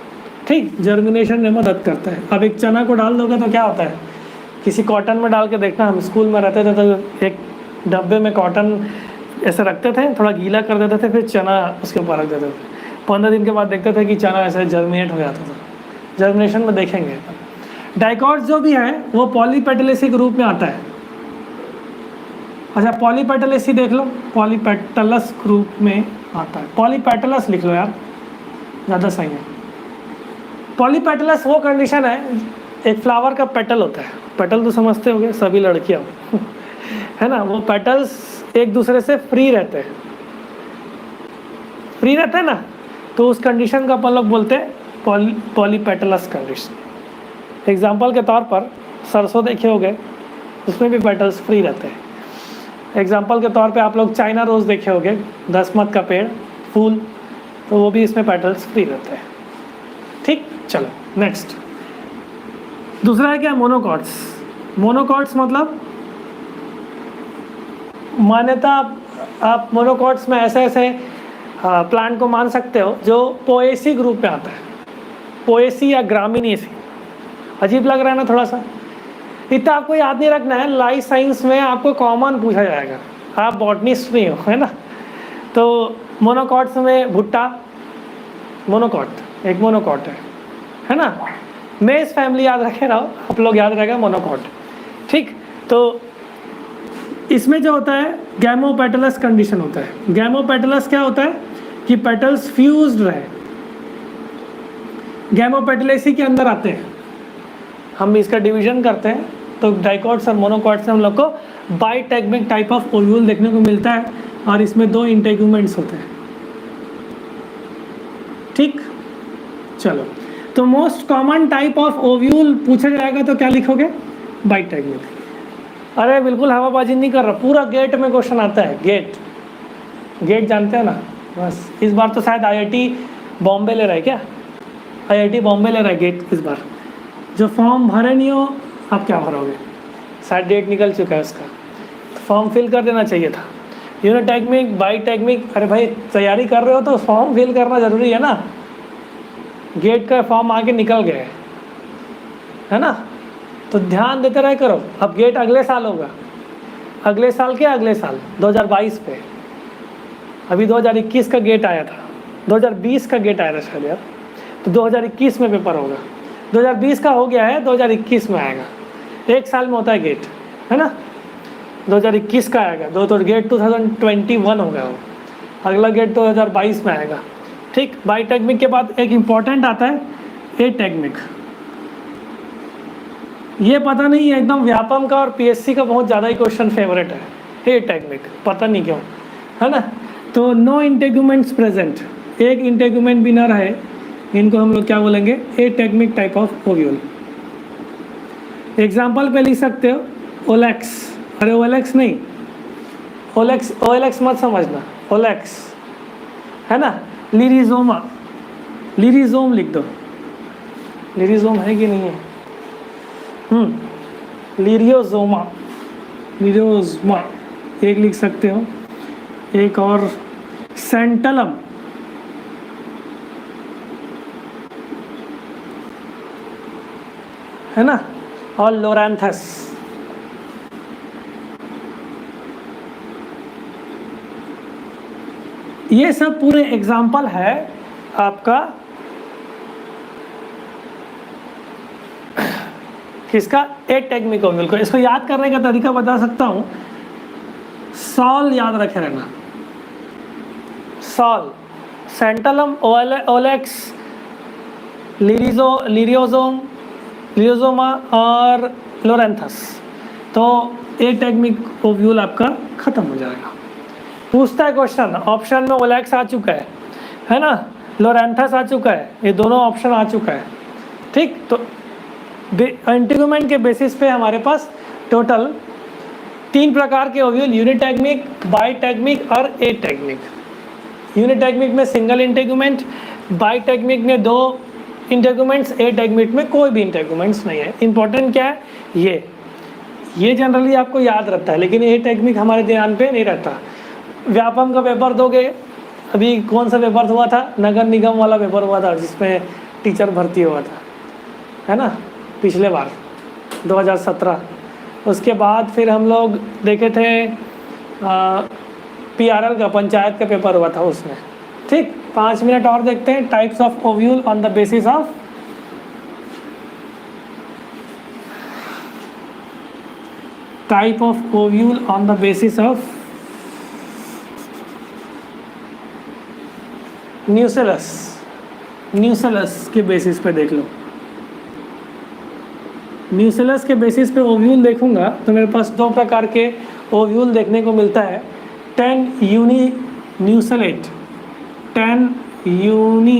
ठीक, जर्मिनेशन में मदद करता है। अब एक चना को डाल दोगे तो क्या होता है? किसी कॉटन में डाल के देखना, हम स्कूल में रहते थे तो एक डब्बे में कॉटन ऐसे रखते थे, थोड़ा गीला कर देते थे, फिर चना उसके ऊपर रख देते थे। 15 दिन के बाद देखते थे कि चना ऐसे जर्मिनेट हो जाता था। जर्मिनेशन में देखेंगे। डाइकॉट्स जो भी है वो पॉलीपेटलेसी के रूप में आता है। अच्छा, पॉलीपेटलेसी देख लो, पॉलीपेटलस ग्रुप में आता है। पॉलीपेटलस लिख लो यार, ज़्यादा सही है। पॉलीपेटलस वो कंडीशन है, एक फ्लावर का पेटल होता है, पेटल तो समझते होंगे सभी लड़कियाँ है ना, वो पेटल्स एक दूसरे से फ्री रहते हैं, फ्री रहते हैं ना, तो उस कंडीशन का अपन लोग बोलते हैं पॉलीपेटलस कंडीशन। एग्जाम्पल के तौर पर सरसों देखे होंगे, उसमें भी पेटल्स फ्री रहते हैं। एग्जाम्पल के तौर पे आप लोग चाइना रोज़ देखे होंगे, दसमत का पेड़, फूल, तो वो भी इसमें पेटल्स फ्री रहते हैं। ठीक, चलो नेक्स्ट। दूसरा है क्या, मोनोकॉट्स। मोनोकॉट्स मतलब मान्यता आप मोनोकॉट्स में ऐसे ऐसे प्लांट को मान सकते हो जो पोएसी ग्रुप में आता है, पोएसी या ग्रामिनीसी। अजीब लग रहा है ना थोड़ा सा, इतना आपको याद नहीं रखना है, लाइफ साइंस में आपको कॉमन पूछा जाएगा, आप बॉटनिस्ट नहीं हो, है ना। तो मोनोकॉट्स में भुट्टा मोनोकॉट, एक मोनोकॉट है ना। मेज फैमिली याद रखे रहो आप लोग, याद रहेगा मोनोकॉट। ठीक, तो इसमें जो होता है गैमोपेटलस कंडीशन होता है। गैमोपेटलस क्या होता है कि पेटल्स फ्यूज्ड रहे, गैमोपेटलेसी के अंदर आते हैं। हम इसका डिवीजन करते हैं तो डाइकॉट्स और मोनोकॉट्स में हम लोग को बाइटेगमिक टाइप ऑफ ओव्यूल देखने को मिलता है, और इसमें 2 इंटेगुमेंट्स होते हैं। ठीक, चलो, तो most common type of ovule पूछा जाएगा तो क्या लिखोगे, बाइटेगमिक। अरे बिल्कुल हवाबाजी नहीं कर रहा, पूरा गेट में क्वेश्चन आता है। गेट जानते हो ना, बस इस बार तो शायद आईआईटी बॉम्बे ले रहा है क्या, आईआईटी बॉम्बे ले रहा है गेट इस बार। जो फॉर्म भरे नहीं हो आप क्या भरोगे, शायद डेट निकल चुका है उसका, तो फॉर्म फिल कर देना चाहिए था। यूनिटेगमिक, बाइटेगमिक, अरे भाई तैयारी कर रहे हो तो फॉर्म फिल करना ज़रूरी है ना। गेट का फॉर्म आगे निकल गया है ना, तो ध्यान देते रहे करो। अब गेट अगले साल होगा, अगले साल के अगले साल 2022 पे, अभी 2021 का गेट आया था, 2020 का गेट आया था शायद यार, तो 2021 में पेपर होगा। 2020 का हो गया है, 2021 में आएगा, एक साल में होता है गेट, है ना। 2021 का आएगा, तो गेट 2021 होगा वो, अगला गेट 2022 में आएगा। ठीक, बाइटेगमिक के बाद एक इम्पॉर्टेंट आता है एटेगमिक। ये पता नहीं है, एकदम व्यापम का और पीएससी का बहुत ज़्यादा ही क्वेश्चन फेवरेट है एटेगमिक, पता नहीं क्यों, है ना। तो नो इंटेगुमेंट्स प्रेजेंट, एक इंटेगुमेंट भी ना रहे, इनको हम लोग क्या बोलेंगे, एटेगमिक टाइप ऑफ ओव्यूल। एग्जाम्पल पे लिख सकते हो ओलेक्स, अरे ओलेक्स नहीं, ओलेक्स मत समझना, ओलेक्स है ना। लिरिजोमा, लिरिजोम लिख दो, लिरिजोम है कि नहीं है, लिरियोजोमा, लिरियोजमा एक लिख सकते हो। एक और सेंटलम, है ना, और लोरेंथस। ये सब पूरे एग्जाम्पल है आपका किसका, एटेगमिक ओव्यूल को। इसको याद करने का तरीका बता सकता हूँ, सॉल याद रखे रहना, सॉल, सेंटलम, ओलेक्स, लिरियोजोम, लिरियोजोमा और लोरेंथस। तो एटेगमिक ओव्यूल आपका खत्म हो जाएगा। पूछता है क्वेश्चन, ऑप्शन में ओलेक्स आ चुका है ना, लोरेंथस आ चुका है, ये दोनों ऑप्शन आ चुका है। ठीक, तो इंटेगुमेंट के बेसिस पे हमारे पास टोटल 3 प्रकार के ओव्यूल, यूनिटेगमिक, बाइटेगमिक और एटेगमिक। यूनिटेगमिक में सिंगल इंटेगुमेंट, बाइटेगमिक में 2 इंटेगुमेंट्स, एटेगमिक में कोई भी इंटेगुमेंट्स नहीं है। इंपॉर्टेंट क्या है, ये जनरली आपको याद रहता है, लेकिन एटेगमिक हमारे ध्यान पे नहीं रहता। व्यापम का पेपर दोगे, अभी कौन सा पेपर हुआ था, नगर निगम वाला पेपर हुआ था जिसमें टीचर भर्ती हुआ था, है ना, पिछले बार 2017। उसके बाद फिर हम लोग देखे थे PRL का, पंचायत का पेपर हुआ था उसमें। ठीक, 5 मिनट और देखते हैं। Types of ovule on the basis of type of ovule on the basis of nucellus. Nucellus के बेसिस पे देख लो। न्यूसेलस के बेसिस पे ओव्यूल देखूंगा तो मेरे पास 2 प्रकार के ओव्यूल देखने को मिलता है। 10 यूनी न्यूसेलेट, 10 यूनी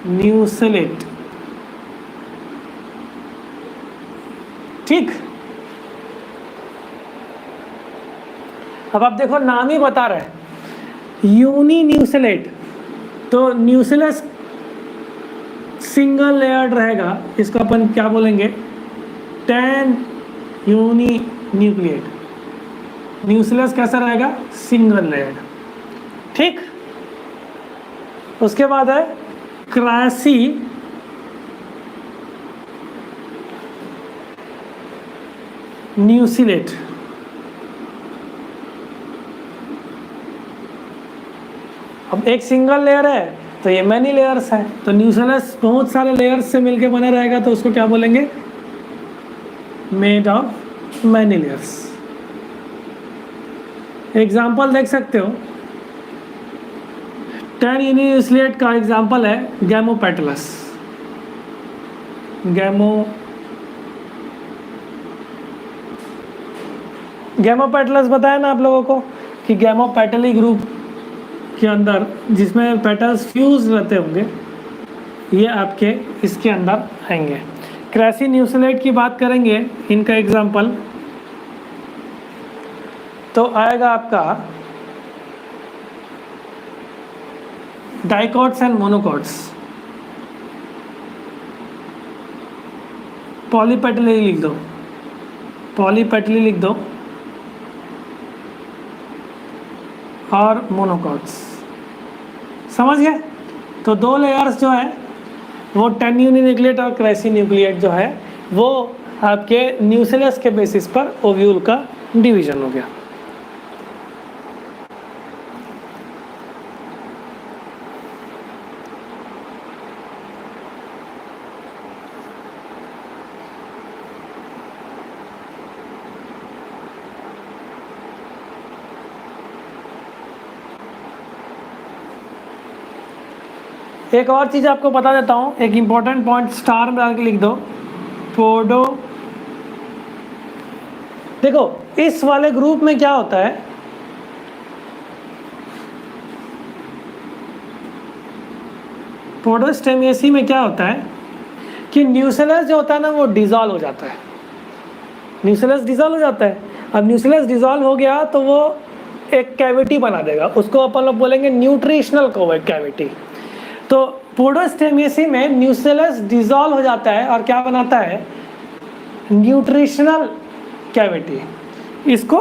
न्यूसेलेट। ठीक, अब आप देखो नाम ही बता रहे हैं यूनी न्यूसेलेट, तो न्यूसेलस सिंगल लेयर्ड रहेगा, इसको अपन क्या बोलेंगे 10 यूनी न्यूक्लिएट। न्यूसेलस कैसा रहेगा, सिंगल लेयर्ड। ठीक, उसके बाद है क्रासी न्यूसिलेट। अब एक सिंगल लेयर है तो ये मैनी लेयर्स है, तो न्यूसेलस बहुत सारे लेयर्स से मिलके बने रहेगा, तो उसको क्या बोलेंगे made of many layers. Example देख सकते हो, 10 यूनी न्यूक्लिएट का एग्जाम्पल है गैमोपेटलस। गैमोपेटलस बताया ना आप लोगों को कि गैमोपेटली ग्रुप के अंदर जिसमें पेटल्स फ्यूज रहते होंगे, ये आपके इसके अंदर आएंगे। क्रेसी न्यूसिलेट की बात करेंगे, इनका एग्जाम्पल तो आएगा आपका डाइकॉट्स एंड मोनोकॉट्स। पॉलीपेटली लिख दो, पॉलीपेटली लिख दो, और मोनोकॉट्स। समझ गए? तो 2 लेयर्स जो है वो 10 यूनी न्यूक्लिएट और क्रेसी न्यूक्लिएट जो है वो आपके न्यूसेलस के बेसिस पर ओव्यूल का डिवीजन हो गया। एक और चीज़ आपको बता देता हूँ, एक इम्पॉर्टेंट पॉइंट स्टार में डाल के लिख दो, पोडो। देखो इस वाले ग्रुप में क्या होता है, पोडोस्टेमियसी में क्या होता है कि न्यूसेलस जो होता है ना वो डिसॉल्व हो जाता है। न्यूसेलस डिसॉल्व हो जाता है। अब न्यूसेलस डिसॉल्व हो गया तो वो एक कैविटी बना देगा, उसको अपन लोग बोलेंगे न्यूट्रिशनल कैविटी। तो पोडोस्टेमियसी में न्यूसेलस डिसॉल्व हो जाता है और क्या बनाता है, न्यूट्रिशनल कैविटी। इसको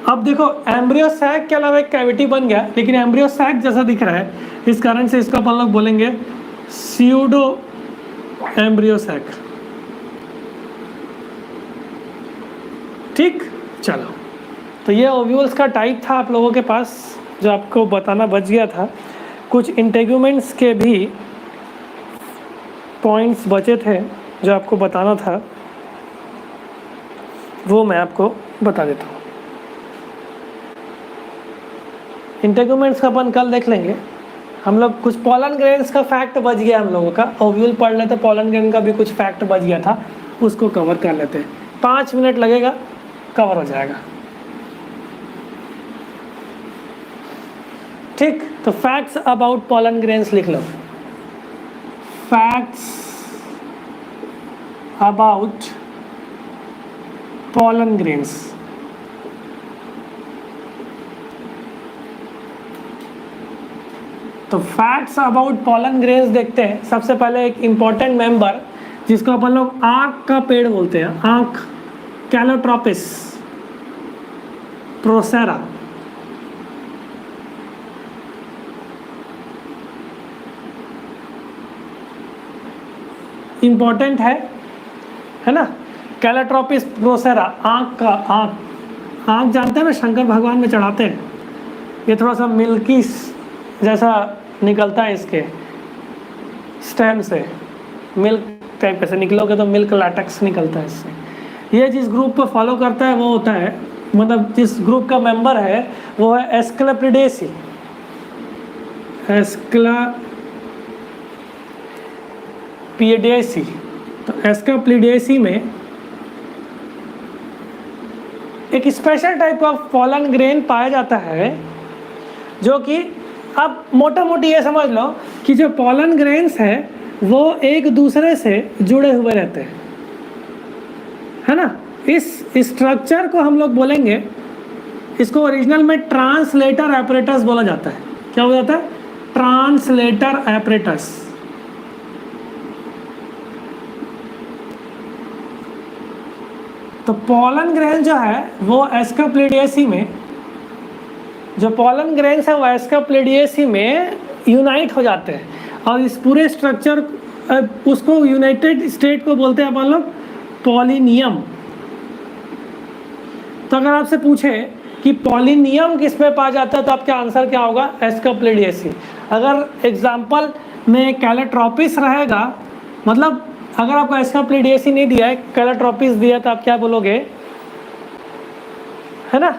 अब देखो एम्ब्रियो सैक के अलावा एक कैविटी बन गया, लेकिन एम्ब्रियो सैक जैसा दिख रहा है, इस कारण से इसको अपन लोग बोलेंगे स्यूडो एम्ब्रियो सैक। ठीक, चलो तो ये ओव्यूल्स का टाइप था आप लोगों के पास, जो आपको बताना बच गया था। कुछ इंटेगुमेंट्स के भी पॉइंट्स बचे थे जो आपको बताना था, वो मैं आपको बता देता हूँ। इंटेगुमेंट्स का अपन कल देख लेंगे। हम लोग कुछ पॉलन ग्रेन्स का फैक्ट बच गया हम लोगों का, ओव्यूल पढ़ लेते, पॉलन ग्रेन का भी कुछ फैक्ट बच गया था, उसको कवर कर लेते हैं। 5 मिनट लगेगा, कवर हो जाएगा। ठीक, तो फैक्ट्स अबाउट पॉलन ग्रेन्स लिख लो। Facts about pollen grains. तो फैक्ट्स अबाउट पॉलन ग्रेन्स देखते हैं। सबसे पहले एक इंपॉर्टेंट मेंबर जिसको अपन लोग आँख का पेड़ बोलते हैं, आँख, कैलोट्रोपिस प्रोसेरा। इंपॉर्टेंट है ना, कैलोट्रोपिस प्रोसेरा, आँख का, आँख जानते हैं ना, शंकर भगवान में चढ़ाते हैं, ये थोड़ा सा मिल्की जैसा निकलता है इसके स्टेम से, मिल्क टाइप ऐसे निकलोगे तो मिल्क लैटेक्स निकलता है इससे। ये जिस ग्रुप को फॉलो करता है वो होता है, मतलब जिस ग्रुप का मेंबर है वो है एस्क्लेपिडेसी। एस्क्लेपिडेसी, तो एस्क्लेपिडेसी में एक special type of pollen grain पाया जाता है, जो कि अब मोटा मोटी ये समझ लो कि जो पॉलन ग्रेन्स है वो एक दूसरे से जुड़े हुए रहते हैं, है ना। इस स्ट्रक्चर को हम लोग बोलेंगे, इसको ओरिजिनल में ट्रांसलेटर एपरेटस बोला जाता है। क्या हो जाता है? Translator apparatus. तो पॉलन ग्रेन जो है वो एस्क्लेपिडेसी में, जो पॉलन ग्रेन्स है वो एस्क्लेपिडेसी में यूनाइट हो जाते हैं, और इस पूरे स्ट्रक्चर उसको यूनाइटेड स्टेट को बोलते हैं अपन लोग पॉलिनियम। तो अगर आपसे पूछे कि पॉलिनियम किस में पाया जाता है तो आपका आंसर क्या होगा? एस्क्लेपिडेसी। अगर एग्जाम्पल में कैलोट्रोपिस रहेगा, मतलब अगर आपको एस्क्लेपिडेसी नहीं दिया है, कैलोट्रोपिस दिया, तो आप क्या बोलोगे, है ना,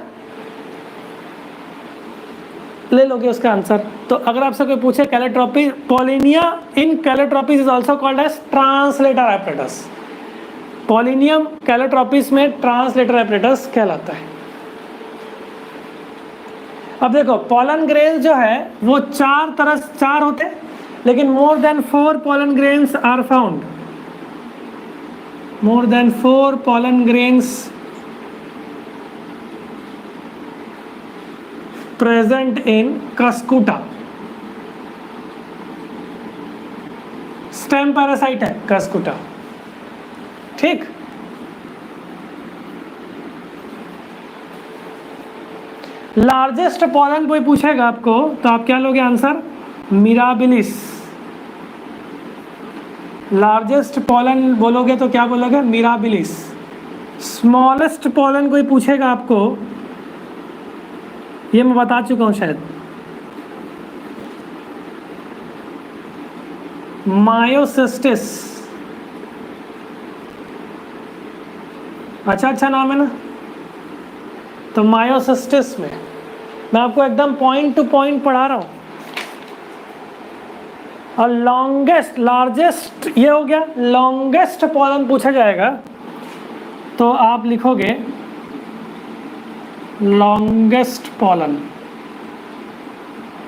ले लोगे उसका आंसर। तो अगर आपसे कोई पूछे Calotropis, pollinia in Calotropis is also called as translator apparatus. Pollinium Calotropis में ट्रांसलेटर एपरेटस कहलाता है। अब देखो पॉलन ग्रेन्स जो है वो चार होते हैं, लेकिन more than 4 pollen grains are found. More than 4 pollen grains present in Cuscuta। Stem parasite है Cuscuta, ठीक। लार्जेस्ट पॉलन कोई पूछेगा आपको तो आप क्या लोगे आंसर? मिराबिलिस। लार्जेस्ट पॉलन बोलोगे तो क्या बोलोगे? मिराबिलिस। स्मॉलेस्ट पॉलन कोई पूछेगा आपको, ये मैं बता चुका हूं शायद, मायोसिस्टिस। अच्छा नाम है ना। तो मायोसिस्टिस में मैं आपको एकदम पॉइंट टू पॉइंट पढ़ा रहा हूं। और लॉन्गेस्ट, लार्जेस्ट ये हो गया। लॉन्गेस्ट पॉलन पूछा जाएगा तो आप लिखोगे लॉन्गेस्ट पॉलन।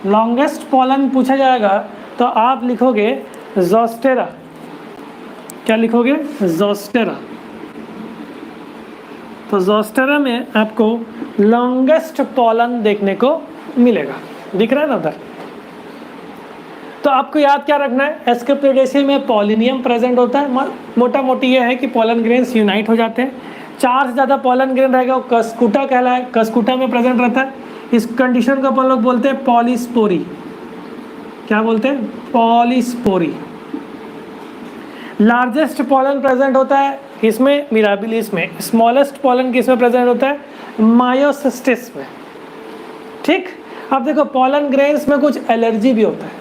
लॉन्गेस्ट पॉलन पूछा जाएगा तो आप लिखोगे ज़ोस्टेरा। क्या लिखोगे? ज़ोस्टेरा। तो ज़ोस्टेरा में आपको लॉन्गेस्ट पॉलन देखने को मिलेगा। दिख रहा है ना उधर? तो आपको याद क्या रखना है? एस्क्लेपिडेसी में पॉलिनियम प्रेजेंट होता है। मोटा मोटी ये है कि पॉलन ग्रेन्स यूनाइट हो जाते हैं। 4 से ज़्यादा पॉलन ग्रेन रहेगा वो कस्कुटा कहलाए, कस्कुटा में प्रेजेंट रहता है। इस कंडीशन को अपन लोग बोलते हैं पॉलीस्पोरी। क्या बोलते हैं? पॉलीस्पोरी। लार्जेस्ट पॉलन प्रेजेंट होता है इसमें मिराबिलिस में। स्मॉलेस्ट पॉलन किस में प्रेजेंट होता है? मायोसिस्टिस में, ठीक। अब देखो पॉलन ग्रेन्स में कुछ एलर्जी भी होता है।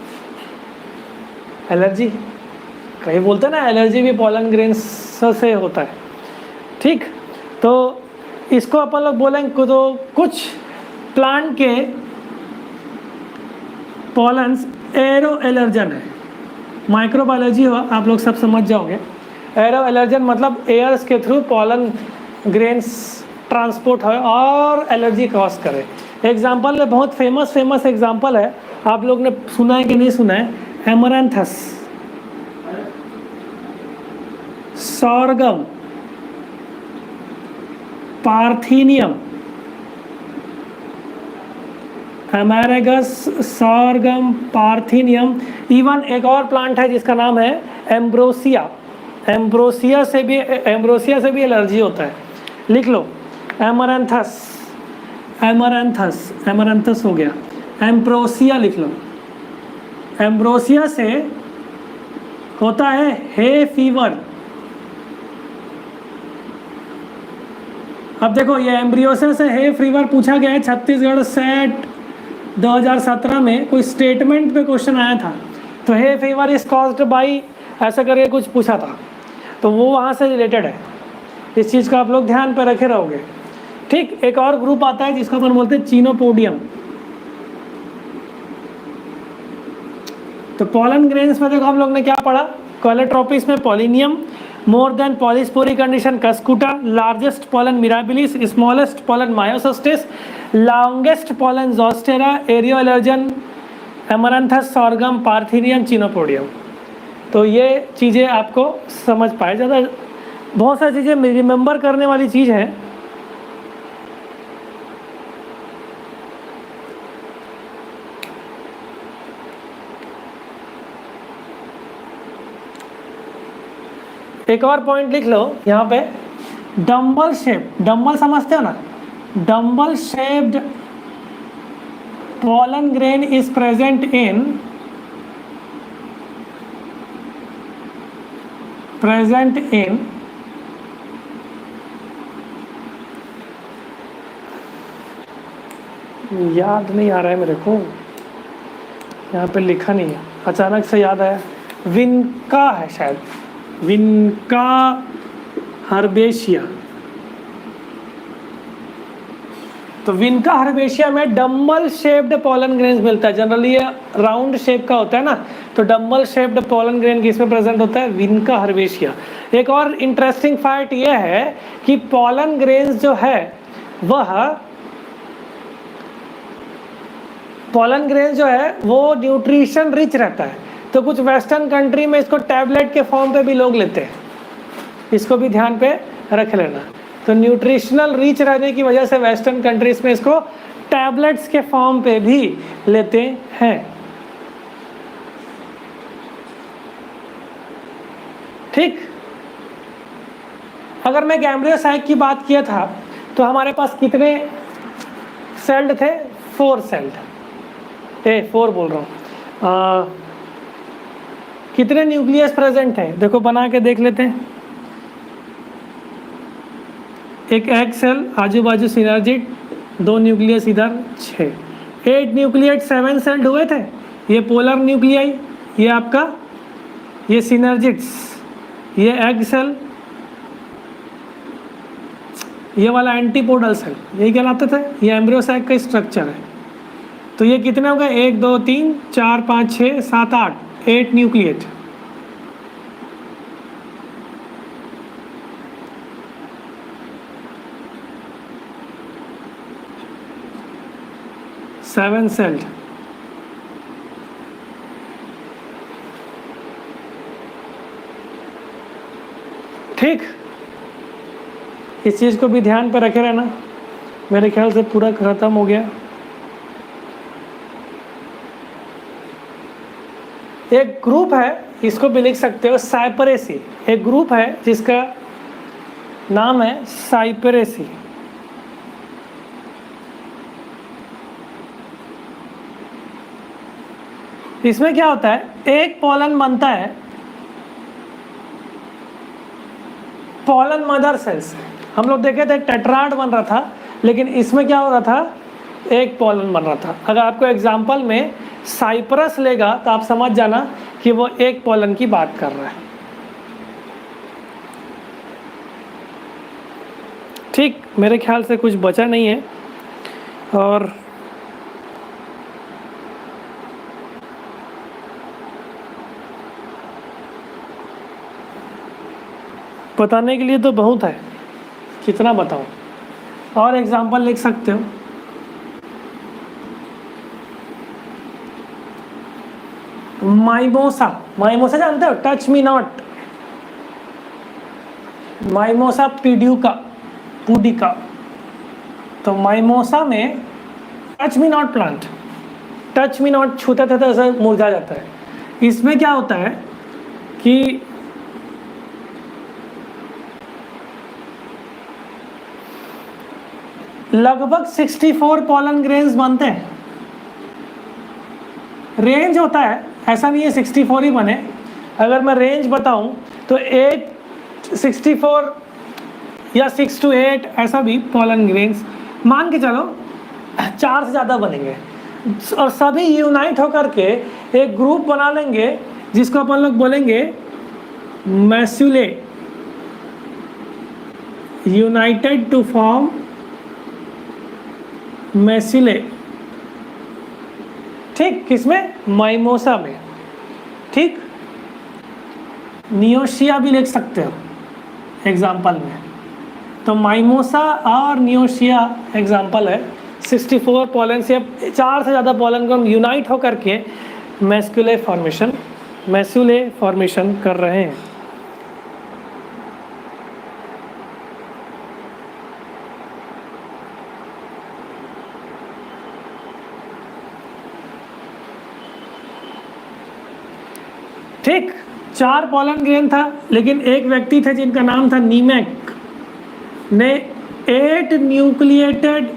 एलर्जी कहीं बोलते हैं ना, एलर्जी भी पॉलन ग्रेन्स से होता है, ठीक। तो इसको अपन लोग बोलेंगे तो कुछ प्लांट के पॉलन्स एरो एलर्जन है। माइक्रोबायोलॉजी हो आप लोग सब समझ जाओगे। एरो एलर्जन मतलब एयर्स के थ्रू पॉलन ग्रेन्स ट्रांसपोर्ट हो और एलर्जी कॉज करे। एग्जाम्पल है, बहुत फेमस एग्जाम्पल है, आप लोग ने सुना है कि नहीं सुना है? Amaranthus, sorghum, Parthenium, Amaranthus, sorghum, Parthenium. Even एक और प्लांट है जिसका नाम है एम्ब्रोसिया। एम्ब्रोसिया से भी एलर्जी होता है। लिख लो एमरैंथस, एमरैंथस हो गया। एम्ब्रोसिया लिख लो। एम्ब्रोसिया से होता है हे फीवर। अब देखो ये एम्ब्रियोसिस से हे फीवर पूछा गया है। छत्तीसगढ़ सेट 2017 में कोई स्टेटमेंट पे क्वेश्चन आया था, तो hay fever is caused by ऐसा करके कुछ पूछा था, तो वो वहाँ से रिलेटेड है। इस चीज़ का आप लोग ध्यान पे रखे रहोगे। ठीक, एक और ग्रुप आता है जिसको अपन बोलते हैं चीनोपोडियम। तो पॉलन ग्रेन्स में देखो हम लोग ने क्या पढ़ा, कोलेट्रोपिस में pollinium, more than polyspory condition Cuscuta, largest pollen Mirabilis, smallest pollen Myosotis, longest pollen Zostera, aero allergen Amaranthus, sorghum, Parthenium, Chenopodium. तो ये चीज़ें आपको समझ पाए, ज़्यादा बहुत सारी चीज़ें रिमेंबर करने वाली चीज़ है। एक और पॉइंट लिख लो यहाँ पे, डम्बल शेप, डम्बल समझते हो ना, dumbbell shaped pollen grain is present in याद नहीं आ रहा है मेरे को, यहाँ पे लिखा नहीं है, अचानक से याद आया, विनका है शायद, विनका हर्बेशिया। तो विनका हर्बेशिया में डम्बल शेप्ड पॉलन ग्रेन्स मिलता है। जनरली ये राउंड शेप का होता है ना, तो डम्बल शेप्ड पॉलन ग्रेन किसमें प्रेजेंट होता है, विनका हर्बेशिया। एक और इंटरेस्टिंग फैक्ट ये है कि पॉलन ग्रेन्स जो है वह पॉलन ग्रेन्स जो है वो न्यूट्रिशन रिच रहता है। तो कुछ वेस्टर्न कंट्री में इसको टैबलेट के फॉर्म पे भी लोग लेते हैं, इसको भी ध्यान पे रख लेना। तो न्यूट्रिशनल रिच रहने की वजह से वेस्टर्न कंट्रीज में इसको टैबलेट्स के फॉर्म पे भी लेते हैं। ठीक, अगर मैं गैम्ब्रियोसाइक की बात किया था तो हमारे पास कितने सेल्ड थे, 4 सेल्ड, 4 बोल रहा हूँ। कितने न्यूक्लियस प्रेजेंट है, देखो बना के देख लेते हैं। एक एग सेल, आजू बाजू सिनर्जिड, 2 न्यूक्लियस इधर, 6, 8 न्यूक्लियट 7 सेल्ड हुए थे। ये पोलर न्यूक्लियाई, ये आपका ये सिनर्जिड्स, ये एग सेल, ये वाला एंटीपोडल सेल, यही कहलाते थे। ये एम्ब्रियोसाइक का स्ट्रक्चर है। तो ये कितने हो गए, 1 2 3 4 5 6 7 8 न्यूक्लियट। Seven celled. ठीक, इस चीज को भी ध्यान पर रखे रहना। मेरे ख्याल से पूरा खत्म हो गया। एक ग्रुप है, इसको भी लिख सकते हो साइपरेसी। एक ग्रुप है जिसका नाम है साइपरेसी। इसमें क्या होता है, एक पॉलन बनता है पॉलन मदर सेल से। हम लोग देखे थे टेट्राड बन रहा था, लेकिन इसमें क्या हो रहा था, एक पॉलन बन रहा था। अगर आपको एग्जाम्पल में साइप्रस लेगा तो आप समझ जाना कि वो एक पॉलन की बात कर रहा है। ठीक, मेरे ख्याल से कुछ बचा नहीं है। और बताने के लिए तो बहुत है, कितना बताऊं। और एग्जाम्पल लिख सकते हो, माइमोसा। माइमोसा जानते हो, touch me not, mimosa pudica. तो माइमोसा में touch me not plant, touch me not छूता था तो ऐसा मुरझा जाता है। इसमें क्या होता है कि लगभग 64 पॉलन ग्रेन्स बनते हैं। रेंज होता है, ऐसा नहीं है 64 ही बने। अगर मैं रेंज बताऊं तो 64 या 6 to 8 ऐसा भी पॉलन ग्रेन्स मान के चलो, 4 से ज़्यादा बनेंगे। और सभी यूनाइट होकर के एक ग्रुप बना लेंगे जिसको अपन लोग बोलेंगे मैस्यूले, यूनाइटेड टू फॉर्म मैस्यूले। ठीक, किसमें? माइमोसा में। ठीक, नियोशिया भी लिख सकते हो एग्जाम्पल में। तो माइमोसा और नियोशिया एग्जाम्पल है। 64 पॉलन से 4 से ज़्यादा पॉलन को हम यूनाइट होकर के मैस्कुले फॉर्मेशन कर रहे हैं। ठीक, 4 पॉलन ग्रेन था, लेकिन एक व्यक्ति थे जिनका नाम था नीमैक ने 8 nucleated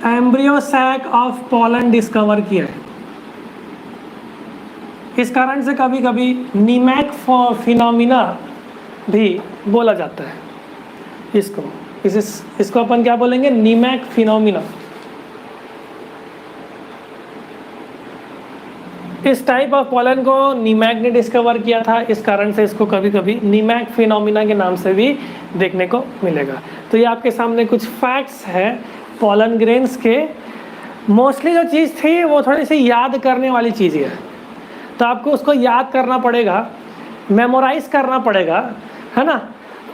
embryo sac of pollen discover किया है। इस कारण से कभी कभी नीमैक फिनोमिना भी बोला जाता है इसको अपन क्या बोलेंगे? नीमैक फिनोमिना। इस टाइप ऑफ पॉलन को नीमैक ने डिस्कवर किया था, इस कारण से इसको कभी कभी नीमैक फिनोमिना के नाम से भी देखने को मिलेगा। तो ये आपके सामने कुछ फैक्ट्स है पॉलन ग्रेन्स के। मोस्टली जो चीज़ थी वो थोड़ी सी याद करने वाली चीज़ है, तो आपको उसको याद करना पड़ेगा, मेमोराइज करना पड़ेगा, है ना।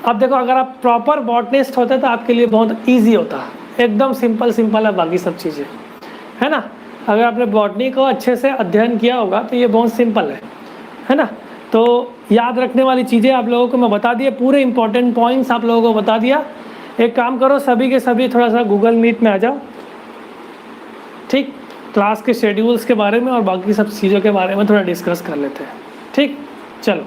अब देखो, अगर आप प्रॉपर बॉटनिस्ट होते तो आपके लिए बहुत ईजी होता, एकदम सिंपल है बाकी सब चीज़ें, है ना। अगर आपने बॉटनी को अच्छे से अध्ययन किया होगा तो ये बहुत सिंपल है ना। तो याद रखने वाली चीज़ें आप लोगों को मैं बता दिए, पूरे इंपॉर्टेंट पॉइंट्स आप लोगों को बता दिया। एक काम करो, सभी के सभी थोड़ा सा गूगल मीट में आ जाओ, ठीक, क्लास के शेड्यूल्स के बारे में और बाकी सब चीज़ों के बारे में थोड़ा डिस्कस कर लेते हैं। ठीक, चलो।